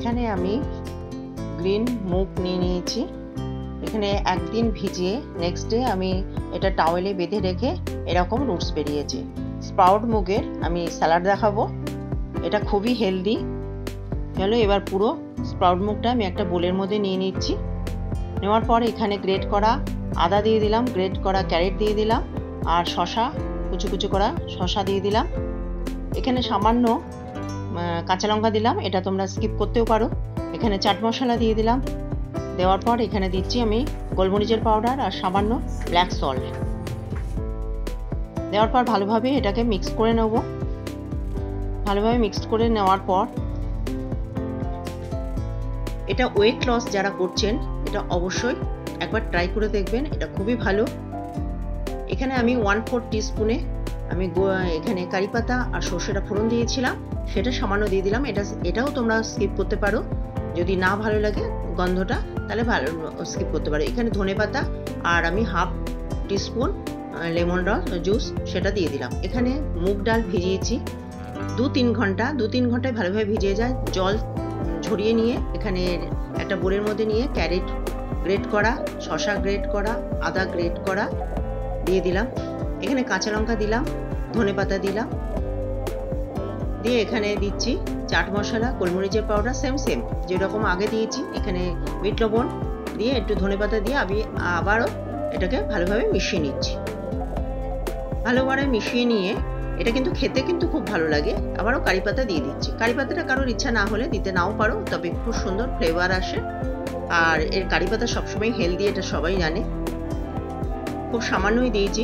এখানে আমি গ্রিন মুগ নিয়ে নিয়েছি। এখানে একদিন ভিজিয়ে নেক্সট ডে আমি এটা টাওয়েলে বেঁধে রেখে এরকম রুটস বেরিয়েছে। স্প্রাউট মুগের আমি স্যালাড দেখাবো, এটা খুবই হেলদি। চলো এবার পুরো স্প্রাউট মুগটা আমি একটা বোলের মধ্যে নিয়ে নিচ্ছি। নেওয়ার পর এখানে গ্রেট করা আদা দিয়ে দিলাম, গ্রেট করা ক্যারেট দিয়ে দিলাম, আর শসা কুচু কুচু করা শসা দিয়ে দিলাম। এখানে সামান্য কাঁচা লঙ্কা দিলাম, এটা তোমরা স্কিপ করতেও পারো। এখানে চাট মশলা দিয়ে দিলাম। দেওয়ার পর এখানে দিচ্ছি আমি গোলমরিচের পাউডার আর সামান্য ব্ল্যাক সল্ট। দেওয়ার পর ভালোভাবে এটাকে মিক্স করে নেব। ভালোভাবে মিক্সড করে নেওয়ার পর এটা ওয়েট লস যারা করছেন এটা অবশ্যই একবার ট্রাই করে দেখবেন, এটা খুবই ভালো। এখানে আমি 1/4 টিস্পুনে আমি এখানে কারি পাতা আর সর্ষেটা ফোড়ন দিয়েছিলাম, সেটা সামান্য দিয়ে দিলাম। এটাও তোমরা স্কিপ করতে পারো, যদি না ভালো লাগে গন্ধটা তাহলে ভালো স্কিপ করতে পারো। এখানে ধনে পাতা আর আমি 1/2 টিস্পুন লেমন জুস সেটা দিয়ে দিলাম। এখানে মুগ ডাল ভিজিয়েছি 2-3 ঘন্টা, 2-3 ঘন্টায় ভালোভাবে ভিজিয়ে যায়। জল ঝরিয়ে নিয়ে এখানে একটা বোলের মধ্যে নিয়ে ক্যারেট গ্রেট করা, শসা গ্রেট করা, আদা গ্রেট করা দিয়ে দিলাম। এখানে কাঁচা লঙ্কা দিলাম, ধনে পাতা দিলাম, দিয়ে এখানে দিচ্ছি চাট মশলা, গোলমরিচের পাউডার সেম যেরকম আগে দিয়েছি। এখানে বিট লবণ দিয়ে একটু ধনে পাতা দিয়ে আমি আবারও এটাকে ভালোভাবে মিশিয়ে নিচ্ছি। ভালোভাবে মিশিয়ে নিয়ে এটা কিন্তু খেতে কিন্তু খুব ভালো লাগে। আবারও কারি পাতা দিয়ে দিচ্ছি। কারি পাতাটা কারোর ইচ্ছা না হলে দিতে নাও পারো, তবে খুব সুন্দর ফ্লেভার আসে। আর এর কারি পাতা সবসময় হেলদি, এটা সবাই জানে। খুব সামান্যই দিয়েছি।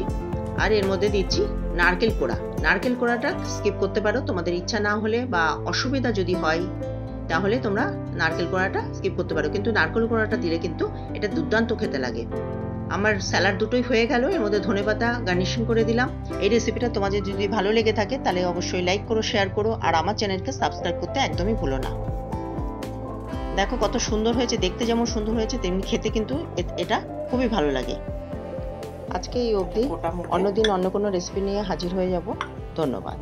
আর এর মধ্যে দিচ্ছি নারকেল কোড়া। নারকেল কোড়াটা স্কিপ করতে পারো, তোমাদের ইচ্ছা না হলে বা অসুবিধা যদি হয় তাহলে তোমরা নারকেল কোড়াটা স্কিপ করতে পারো, কিন্তু নারকেল কোড়াটা দিলে কিন্তু এটা দুর্দান্ত খেতে লাগে। আমার স্যালাড দুটোই হয়ে গেল, এর মধ্যে ধনেপাতা গার্নিশিং করে দিলাম। এই রেসিপিটা তোমাদের যদি ভালো লেগে থাকে তাহলে অবশ্যই লাইক করো, শেয়ার করো, আর আমার চ্যানেলকে সাবস্ক্রাইব করতে একদমই ভুলো না। দেখো কত সুন্দর হয়েছে, দেখতে যেমন সুন্দর হয়েছে তেমনি খেতে কিন্তু এটা খুবই ভালো লাগে। আজকে এই অবধি, অন্যদিন অন্য কোনো রেসিপি নিয়ে হাজির হয়ে যাব। ধন্যবাদ।